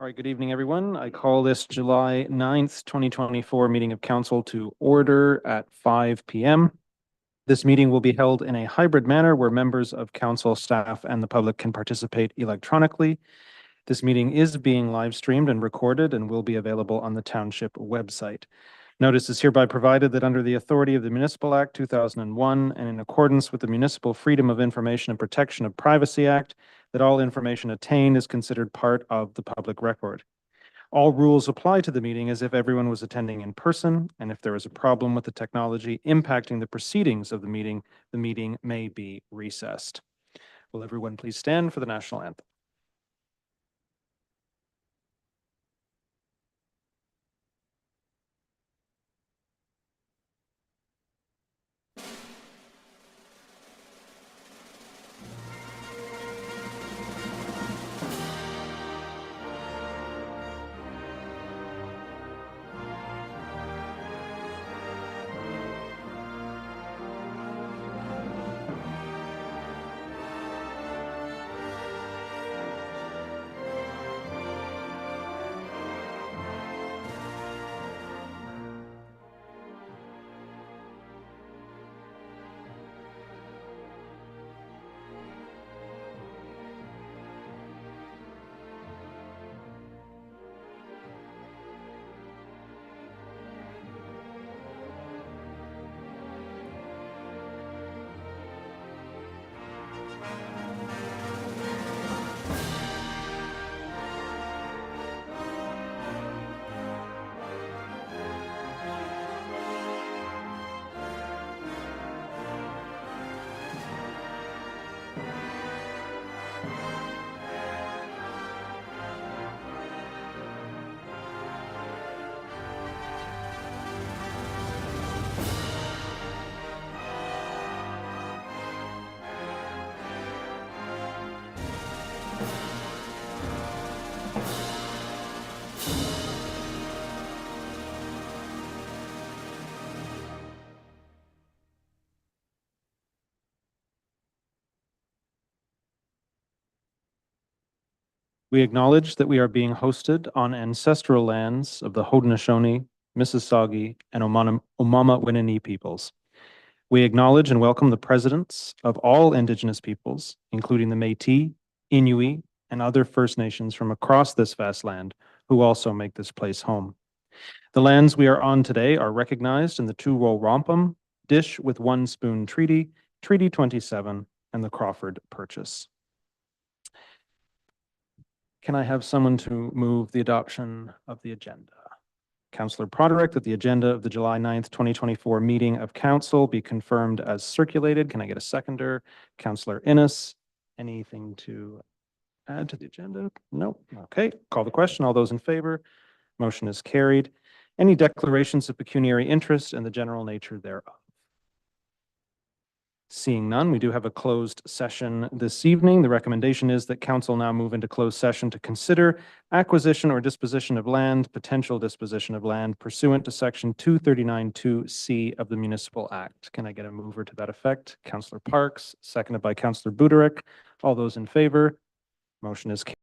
All right, good evening, everyone. I call this July 9th, 2024 meeting of council to order at 5 p.m. This meeting will be held in a hybrid manner where members of council, staff, and the public can participate electronically. This meeting is being live streamed and recorded and will be available on the township website. Notice is hereby provided that under the authority of the Municipal Act 2001 and in accordance with the Municipal Freedom of Information and Protection of Privacy Act, that all information attained is considered part of the public record. All rules apply to the meeting as if everyone was attending in person, and if there is a problem with the technology impacting the proceedings of the meeting may be recessed. Will everyone please stand for the national anthem? We acknowledge that we are being hosted on ancestral lands of the Haudenosaunee, Mississauga, and Omama-Winnenee peoples. We acknowledge and welcome the presidents of all Indigenous peoples, including the Métis, Inuit, and other First Nations from across this vast land, who also make this place home. The lands we are on today are recognized in the Two-Roll Wampum, Dish with One Spoon Treaty, Treaty 27, and the Crawford Purchase. Can I have someone to move the adoption of the agenda? Councillor Broderick, that the agenda of the July 9th, 2024 meeting of council be confirmed as circulated. Can I get a seconder? Councillor Innes, anything to add to the agenda? No. Okay, call the question. All those in favor? Motion is carried. Any declarations of pecuniary interest and the general nature thereof? Seeing none, we do have a closed session this evening. The recommendation is that council now move into closed session to consider acquisition or disposition of land, potential disposition of land pursuant to section 239(2)(c) of the Municipal Act. Can I get a mover to that effect? Councillor Parks, seconded by Councillor Broderick. All those in favor? Motion is carried.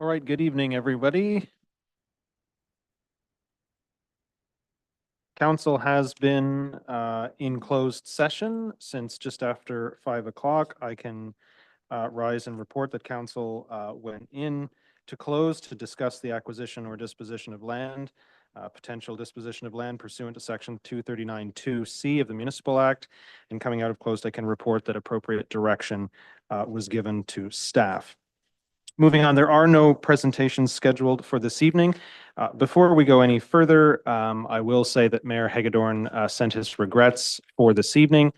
All right, good evening, everybody. Council has been in closed session since just after 5 o'clock. I can rise and report that council went in to close to discuss the acquisition or disposition of land, potential disposition of land pursuant to section 239(2)(c) of the Municipal Act. And coming out of closed, I can report that appropriate direction was given to staff. Moving on, there are no presentations scheduled for this evening. Before we go any further, I will say that Mayor Hagedorn sent his regrets for this evening.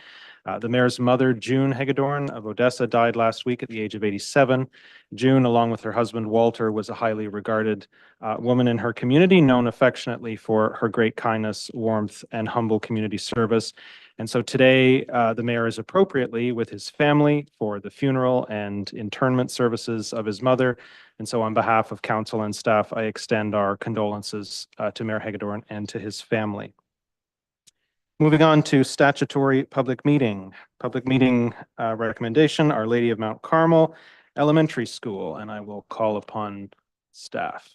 The mayor's mother, June Hagedorn of Odessa, died last week at the age of 87. June, along with her husband, Walter, was a highly regarded woman in her community, known affectionately for her great kindness, warmth, and humble community service. And so today, the mayor is appropriately with his family for the funeral and internment services of his mother. And so on behalf of council and staff, I extend our condolences to Mayor Hagedorn and to his family. Moving on to statutory public meeting. Public meeting recommendation, Our Lady of Mount Carmel Elementary School, and I will call upon staff.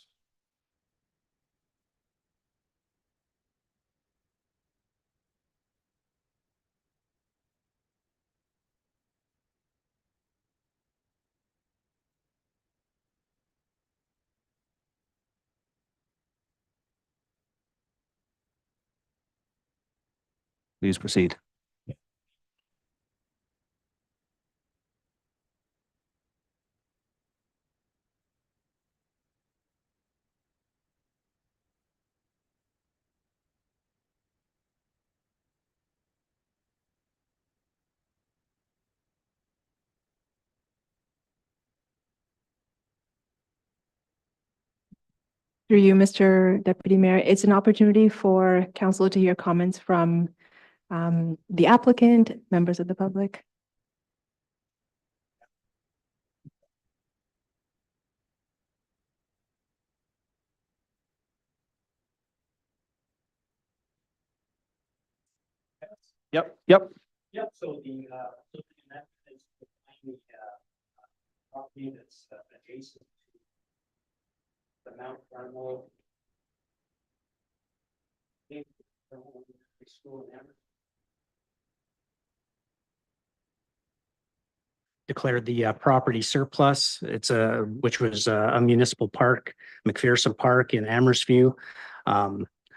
Please proceed. Through you, Mr. Deputy Mayor, it's an opportunity for council to hear comments from the applicant, members of the public. Yep. Yep, so the that is the property that's adjacent to the Mount Carmel school in Amherst. Declared the property surplus. It's which was a municipal park, McPherson Park in Amherstview.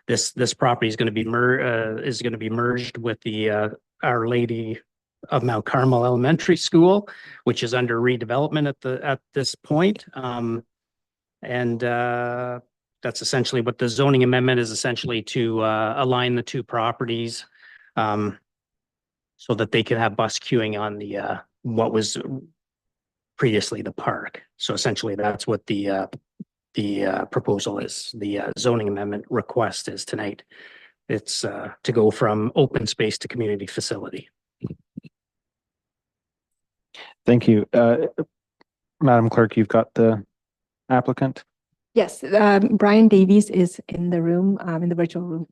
This property is going to be merged with the Our Lady of Mount Carmel Elementary School, which is under redevelopment at this point. That's essentially what the zoning amendment is, essentially to align the two properties so that they can have bus queuing on the what was previously the park. So essentially that's what the proposal is. The zoning amendment request is tonight. It's to go from open space to community facility. Thank you. Madam Clerk, you've got the applicant. Yes, Brian Davies is in the room, in the virtual room.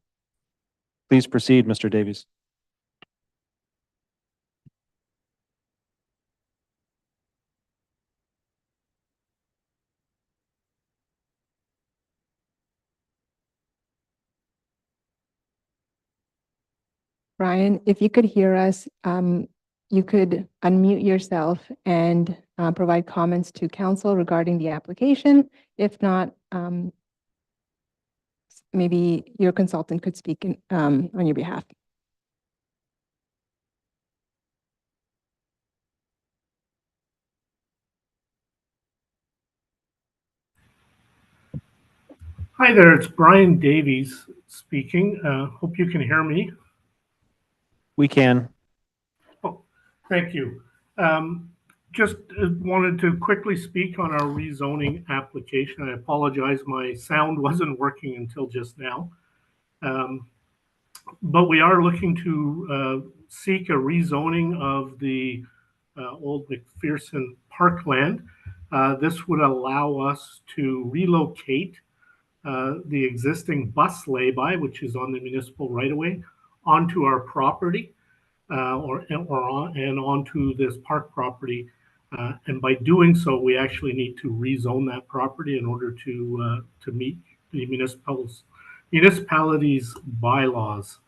Please proceed, Mr. Davies. Brian, if you could hear us, you could unmute yourself and provide comments to council regarding the application. If not, maybe your consultant could speak on your behalf. Hi there, it's Brian Davies speaking. Hope you can hear me. We can. Oh, thank you. Just wanted to quickly speak on our rezoning application. I apologize, my sound wasn't working until just now. But we are looking to seek a rezoning of the old McPherson parkland. This would allow us to relocate the existing bus lay-by, which is on the municipal right-of-way, onto our property and onto this park property And by doing so, we actually need to rezone that property in order to meet the municipalities' bylaws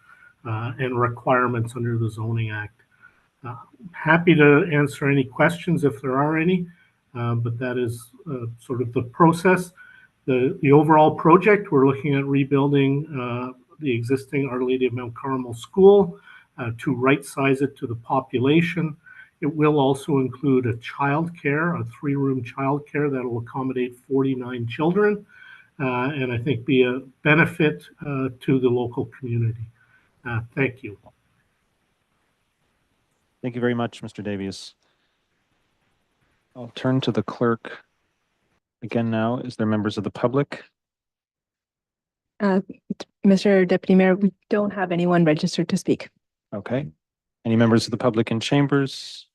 and requirements under the Zoning Act. Happy to answer any questions if there are any, but that is sort of the process. The overall project, we're looking at rebuilding the existing Our Lady of Mount Carmel School to right-size it to the population. It will also include a childcare, a 3-room childcare that will accommodate 49 children, and I think be a benefit to the local community. Thank you. Thank you very much, Mr. Davies. I'll turn to the clerk again now. Is there members of the public? Mr. Deputy Mayor, we don't have anyone registered to speak. Okay. Any members of the public in chambers?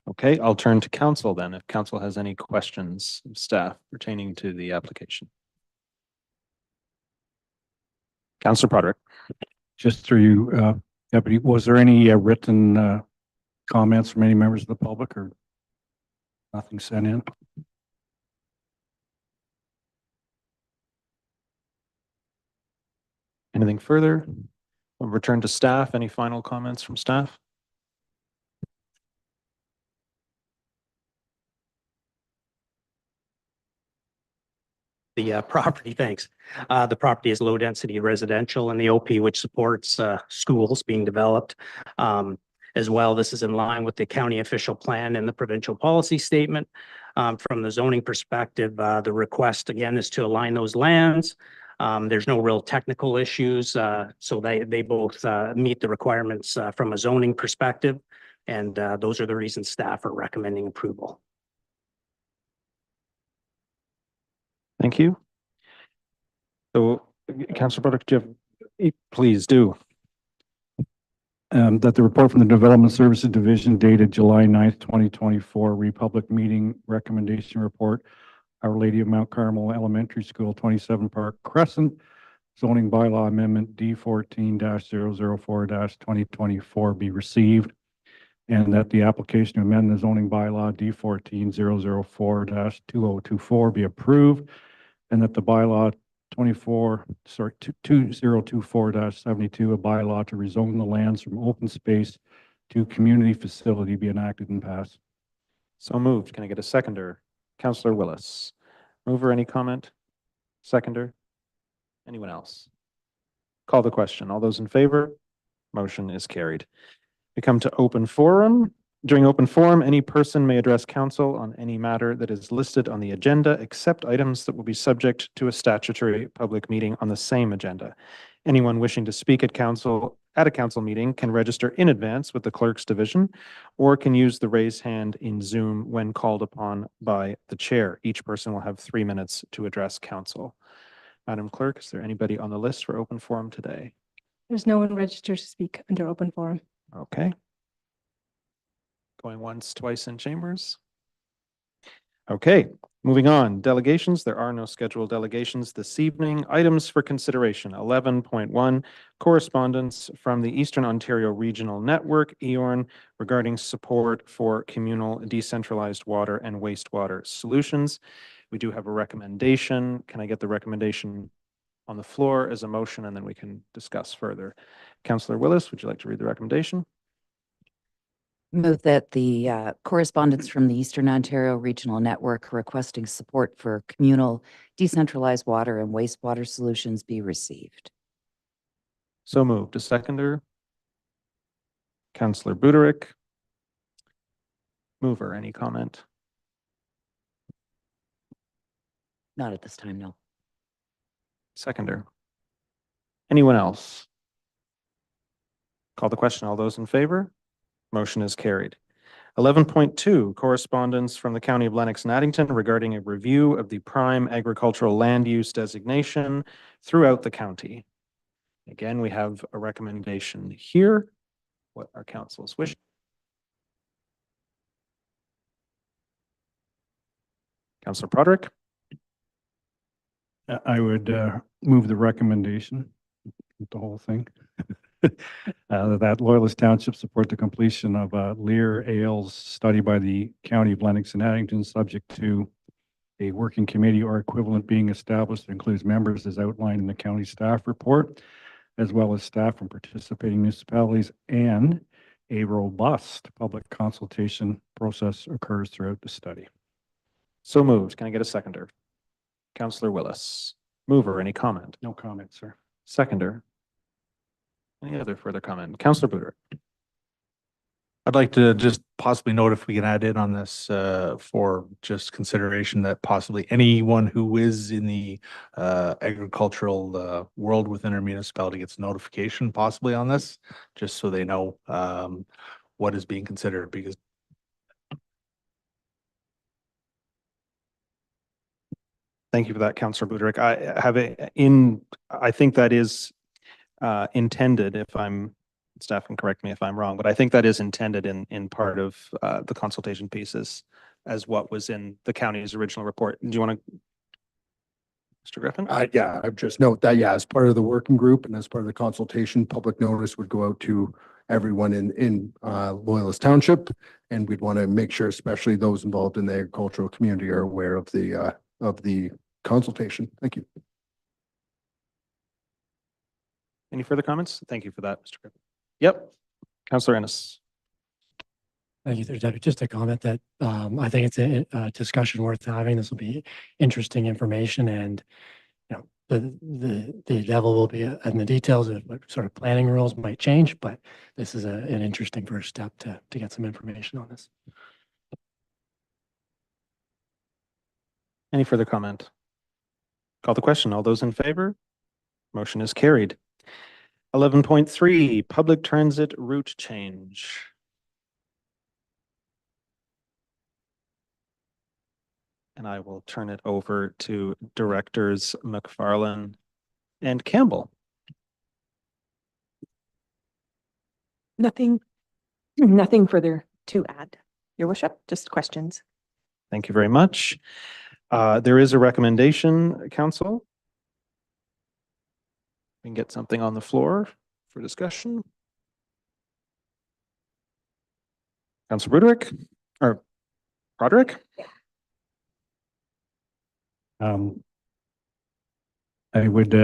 Okay, I'll turn to council then, if council has any questions of staff pertaining to the application. Councillor Broderick. Just through you, Deputy, was there any written comments from any members of the public or nothing sent in? Anything further? We'll return to staff. Any final comments from staff? The property, thanks. The property is low density residential and the OP, which supports schools being developed. As well, this is in line with the county official plan and the provincial policy statement. From the zoning perspective, the request again is to align those lands. There's no real technical issues, so they both meet the requirements from a zoning perspective, and those are the reasons staff are recommending approval. Thank you. So, Councillor Broderick, do you have, please do. That the report from the Development Services Division dated July 9th, 2024, Republic Meeting Recommendation Report, Our Lady of Mount Carmel Elementary School, 27 Park Crescent, Zoning Bylaw Amendment D14-004-2024 be received, and that the application to amend the zoning bylaw D14-004-2024 be approved, and that the bylaw 2024-72, a bylaw to rezone the lands from open space to community facility be enacted and passed. So moved. Can I get a seconder? Councillor Willis. Mover, any comment? Seconder? Anyone else? Call the question. All those in favor? Motion is carried. We come to open forum. During open forum, any person may address council on any matter that is listed on the agenda, except items that will be subject to a statutory public meeting on the same agenda. Anyone wishing to speak at a council meeting can register in advance with the clerk's division, or can use the raise hand in Zoom when called upon by the chair. Each person will have 3 minutes to address council. Madam Clerk, is there anybody on the list for open forum today? There's no one registered to speak under open forum. Okay. Going once, twice in chambers. Okay, moving on. Delegations. There are no scheduled delegations this evening. Items for consideration. 11.1, correspondence from the Eastern Ontario Regional Network, EORN, regarding support for communal decentralized water and wastewater solutions. We do have a recommendation. Can I get the recommendation on the floor as a motion, and then we can discuss further? Councillor Willis, would you like to read the recommendation? Move that the correspondence from the Eastern Ontario Regional Network requesting support for communal decentralized water and wastewater solutions be received. So moved. A seconder. Councillor Buderick. Mover, any comment? Not at this time, no. Seconder. Anyone else? Call the question. All those in favor? Motion is carried. 11.2, correspondence from the County of Lennox and Addington regarding a review of the prime agricultural land use designation throughout the county. Again, we have a recommendation here. What our council's wish. Councillor Broderick. I would move the recommendation, the whole thing. That Loyalist Township support the completion of Lear Ailes study by the County of Lennox and Addington, subject to a working committee or equivalent being established that includes members as outlined in the county staff report, as well as staff from participating municipalities, and a robust public consultation process occurs throughout the study. So moved. Can I get a seconder? Councillor Willis. Mover, any comment? No comment, sir. Seconder. Any other further comment? Councillor Buder. I'd like to just possibly note if we can add in on this for just consideration that possibly anyone who is in the agricultural world within our municipality gets notification possibly on this, just so they know what is being considered, because Thank you for that, Councillor Buderick. I think that is intended, if I'm, staff can correct me if I'm wrong, but I think that is intended in part of the consultation pieces as what was in the county's original report. Do you want to, Mr. Griffin? Yeah, I'd just note that, yeah, as part of the working group and as part of the consultation, public notice would go out to everyone in Loyalist Township. And we'd want to make sure, especially those involved in the agricultural community, are aware of the consultation. Thank you. Any further comments? Thank you for that, Mr. Griffin. Yep. Councillor Ennis. Thank you, Deputy. Just a comment that I think it's a discussion worth having. This will be interesting information, and you know the devil will be in the details of what sort of planning rules might change. But this is an interesting first step to get some information on this. Any further comment? Call the question. All those in favor? Motion is carried. 11.3, public transit route change. And I will turn it over to Directors McFarlane and Campbell. Nothing further to add, Your Worship, just questions. Thank you very much. There is a recommendation, Council. We can get something on the floor for discussion. Councilor Broderick, or Broderick? I would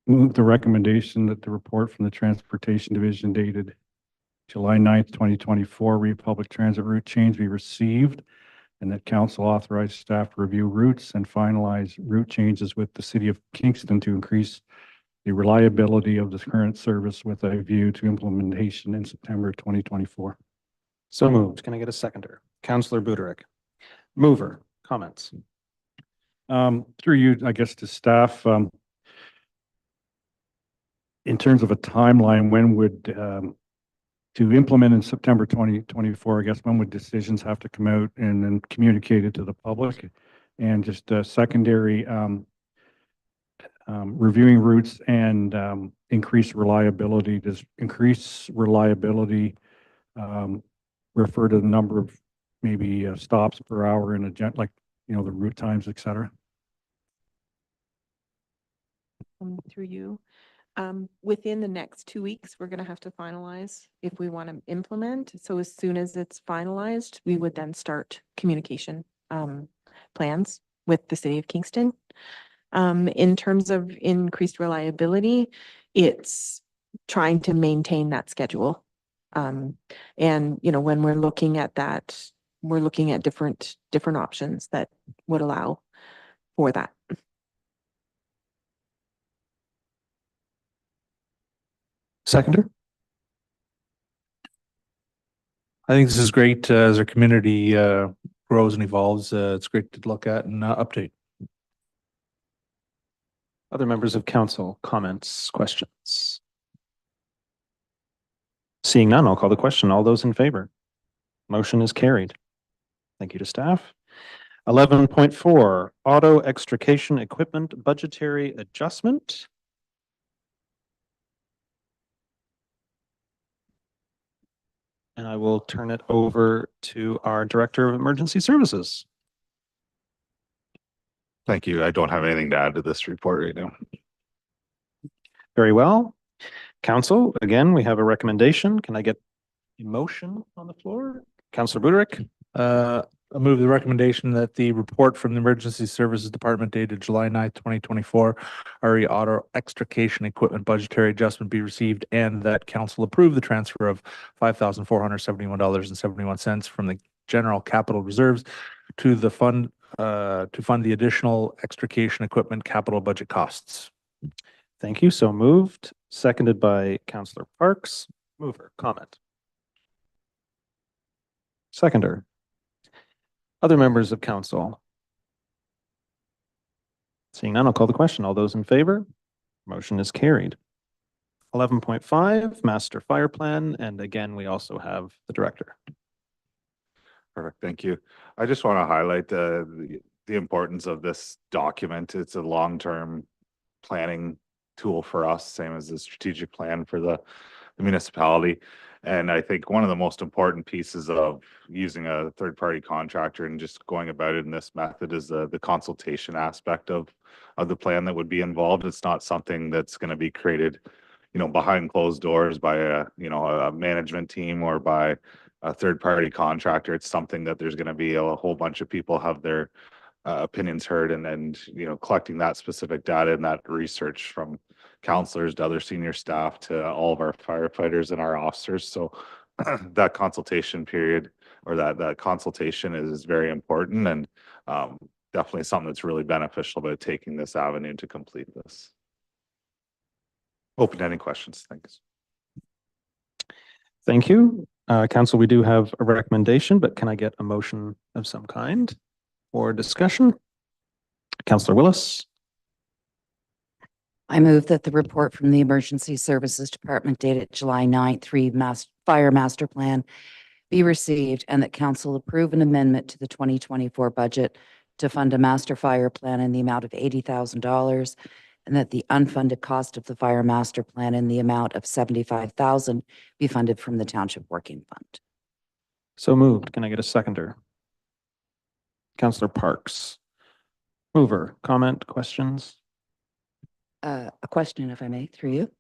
move the recommendation that the report from the Transportation Division dated July 9th, 2024, Republic Transit route change be received, and that council authorize staff to review routes and finalize route changes with the City of Kingston to increase the reliability of the current service with a view to implementation in September 2024. So moved. Can I get a seconder? Councillor Buderick. Mover, comments? Through you, I guess, to staff, in terms of a timeline, when would, to implement in September 2024, I guess, when would decisions have to come out and then communicated to the public? And just secondary, reviewing routes and increase reliability. Does increase reliability refer to the number of maybe stops per hour in a like, you know, the route times, et cetera? Through you. Within the next 2 weeks, we're going to have to finalize if we want to implement. So as soon as it's finalized, we would then start communication plans with the City of Kingston. In terms of increased reliability, it's trying to maintain that schedule. And, you know, when we're looking at that, we're looking at different options that would allow for that. Seconder? I think this is great as our community grows and evolves. It's great to look at and update. Other members of council, comments, questions? Seeing none, I'll call the question. All those in favor? Motion is carried. Thank you to staff. 11.4, auto extrication equipment budgetary adjustment. And I will turn it over to our Director of Emergency Services. Thank you. I don't have anything to add to this report right now. Very well. Council, again, we have a recommendation. Can I get a motion on the floor? Councillor Buderick? I move the recommendation that the report from the Emergency Services Department dated July 9th, 2024, RE Auto Extrication Equipment Budgetary Adjustment be received and that council approve the transfer of $5,471.71 from the general capital reserves to the fund to fund the additional extrication equipment capital budget costs. Thank you. So moved, seconded by Councillor Parks. Mover, comment. Seconder. Other members of council? Seeing none, I'll call the question. All those in favor? Motion is carried. 11.5, Master Fire Plan, and again, we also have the director. Perfect, thank you. I just want to highlight the importance of this document. It's a long-term planning tool for us, same as the strategic plan for the municipality. And I think one of the most important pieces of using a third-party contractor and just going about it in this method is the consultation aspect of the plan that would be involved. It's not something that's going to be created, behind closed doors by a management team or by a third-party contractor. It's something that there's going to be a whole bunch of people have their opinions heard, and collecting that specific data and that research from counselors to other senior staff to all of our firefighters and our officers. So that consultation period or that consultation is very important, and definitely something that's really beneficial about taking this avenue to complete this. Open to any questions. Thanks. Thank you. Council, we do have a recommendation, but can I get a motion of some kind for discussion? Councillor Willis? I move that the report from the Emergency Services Department dated July 9th, Fire Master Plan be received and that council approve an amendment to the 2024 budget to fund a master fire plan in the amount of $80,000 and that the unfunded cost of the fire master plan in the amount of $75,000 be funded from the Township Working Fund. So moved. Can I get a seconder? Councillor Parks. Mover, comment, questions? A question, if I may, through you.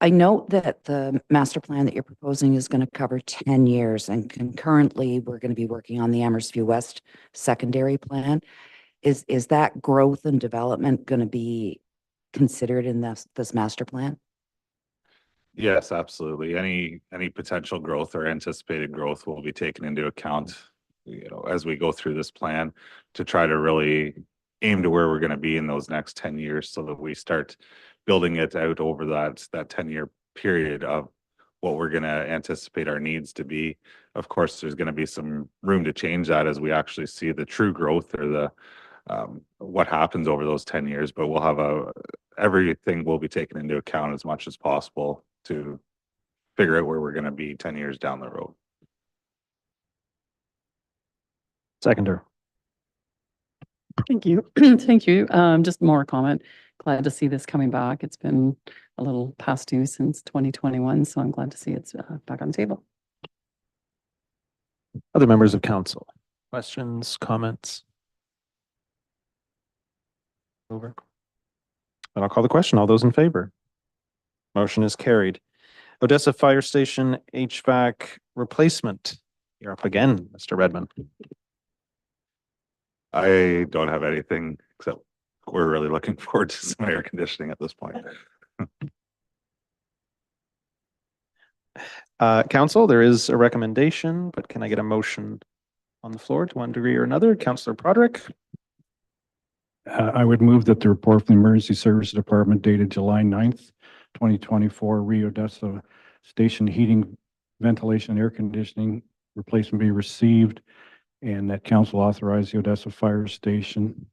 I note that the master plan that you're proposing is going to cover 10 years and concurrently we're going to be working on the Amherstview West secondary plan. Is that growth and development going to be considered in this master plan? Yes, absolutely. Any potential growth or anticipated growth will be taken into account, as we go through this plan to try to really aim to where we're going to be in those next 10 years so that we start building it out over that 10-year period of what we're going to anticipate our needs to be. Of course, there's going to be some room to change that as we actually see the true growth or the what happens over those 10 years, but we'll have everything will be taken into account as much as possible to figure out where we're going to be 10 years down the road. Seconder. Thank you. Thank you. Just more comment. Glad to see this coming back. It's been a little past due since 2021, so I'm glad to see it's back on the table. Other members of council? Questions, comments? Over. And I'll call the question. All those in favor? Motion is carried. Odessa Fire Station HVAC replacement. You're up again, Mr. Redmond. I don't have anything except we're really looking forward to some air conditioning at this point. Council, there is a recommendation, but can I get a motion on the floor to one degree or another? Councillor Broderick. I would move that the report from the Emergency Services Department dated July 9th, 2024, Odessa Station Heating, Ventilation, and Air Conditioning replacement be received and that council authorize the Odessa Fire Station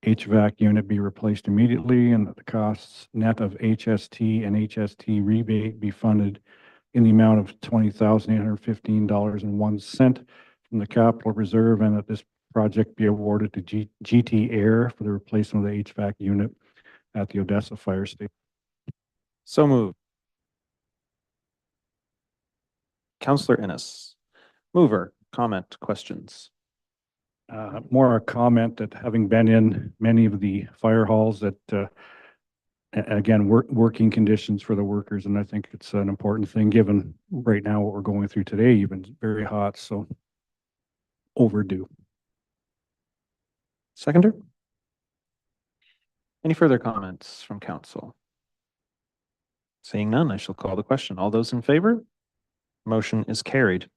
HVAC unit be replaced immediately and that the costs net of HST and HST rebate be funded in the amount of $20,815.01 from the capital reserve and that this project be awarded to GT Air for the replacement of the HVAC unit at the Odessa Fire Station. So moved. Councillor Innes. Mover, comment, questions? More a comment that having been in many of the fire halls that again, working conditions for the workers. And I think it's an important thing, given right now what we're going through today, even very hot, so overdue. Seconder? Any further comments from council? Seeing none, I shall call the question. All those in favor? Motion is carried.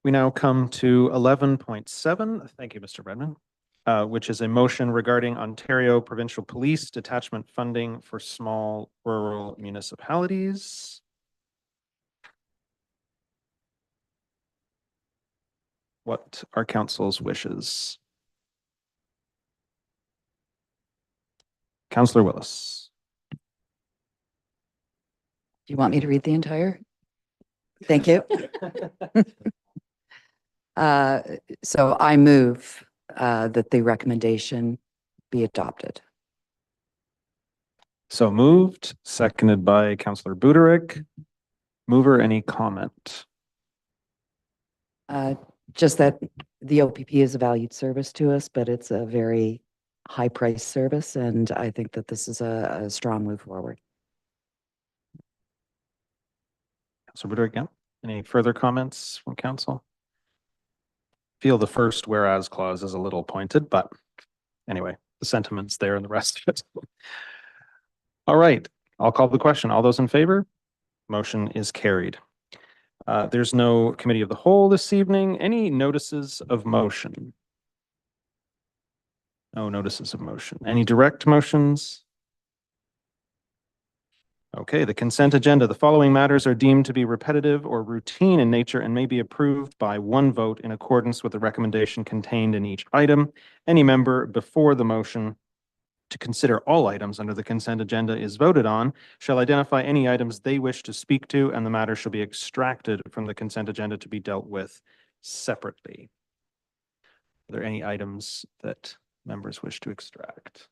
We now come to 11.7. Thank you, Mr. Redmond, which is a motion regarding Ontario Provincial Police Detachment funding for small rural municipalities. What are council's wishes? Councillor Willis. Do you want me to read the entire? Thank you. So I move that the recommendation be adopted. So moved, seconded by Councillor Buderick. Mover, any comment? Just that the OPP is a valued service to us, but it's a very high-priced service, and I think that this is a strong move forward. Councillor Buderick, again. Any further comments from council? Feel the first whereas clause is a little pointed, but anyway, the sentiment's there and the rest of it. All right, I'll call the question. All those in favor? Motion is carried. There's no committee of the whole this evening. Any notices of motion? No notices of motion. Any direct motions? Okay, the consent agenda. The following matters are deemed to be repetitive or routine in nature and may be approved by one vote in accordance with the recommendation contained in each item. Any member before the motion to consider all items under the consent agenda is voted on shall identify any items they wish to speak to, and the matter shall be extracted from the consent agenda to be dealt with separately. Are there any items that members wish to extract?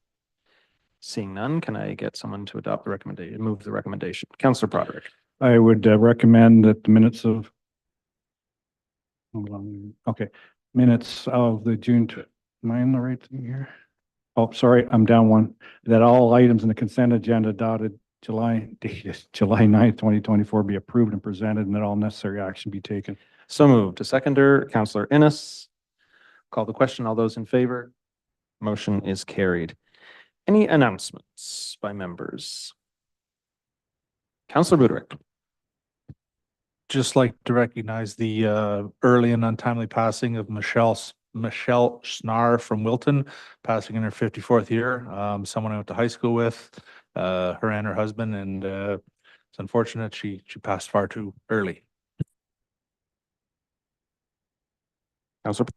Seeing none, can I get someone to adopt the recommendation, move the recommendation? Councillor Broderick. I would recommend that the minutes of, minutes of the June, am I in the right thing here? Oh, sorry, I'm down one. That all items in the consent agenda dated July 9th, 2024 be approved and presented, and that all necessary action be taken. So moved. A seconder, Councillor Innes. Call the question. All those in favor? Motion is carried. Any announcements by members? Councillor Buderick. Just like to recognize the early and untimely passing of Michelle Schnarr from Wilton, passing in her 54th year. Someone I went to high school with, her and her husband, and it's unfortunate she passed far too early. Councillor.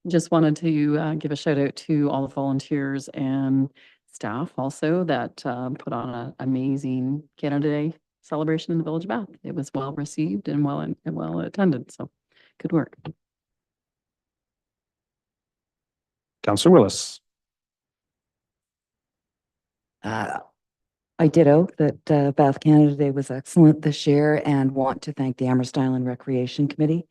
Just wanted to give a shout out to all the volunteers and staff also that put on an amazing Canada Day celebration in the Village of Bath. It was well received and well attended, so good work. Councillor Willis. I ditto that Bath Canada Day was excellent this year and want to thank the Amherst Island Recreation Committee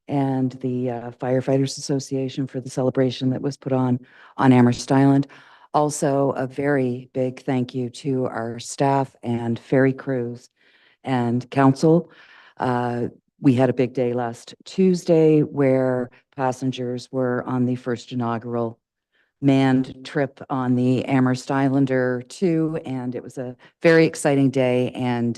and the Firefighters Association for the celebration that was put on Amherst Island. Also, a very big thank you to our staff and ferry crews and council. We had a big day last Tuesday where passengers were on the first inaugural manned trip on the Amherst Islander 2, and it was a very exciting day and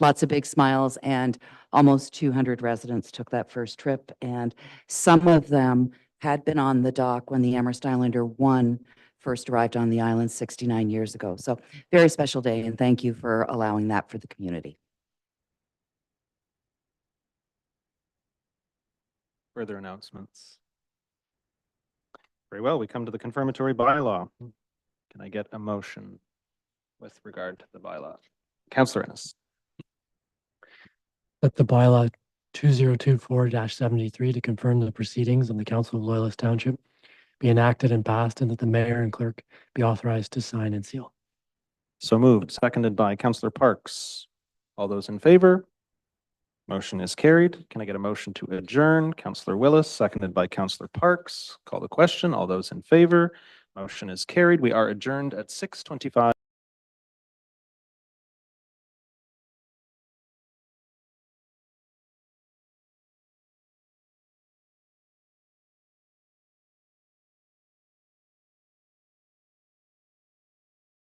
lots of big smiles, and almost 200 residents took that first trip, and some of them had been on the dock when the Amherst Islander 1 first arrived on the island 69 years ago. So very special day, and thank you for allowing that for the community. Further announcements? Very well, we come to the confirmatory bylaw. Can I get a motion with regard to the bylaw? Councillor Innes. That the bylaw 2024-73 to confirm the proceedings of the Council of Loyalist Township be enacted and passed, and that the mayor and clerk be authorized to sign and seal. So moved, seconded by Councillor Parks. All those in favor? Motion is carried. Can I get a motion to adjourn? Councillor Willis, seconded by Councillor Parks. Call the question. All those in favor? Motion is carried. We are adjourned at 6:25.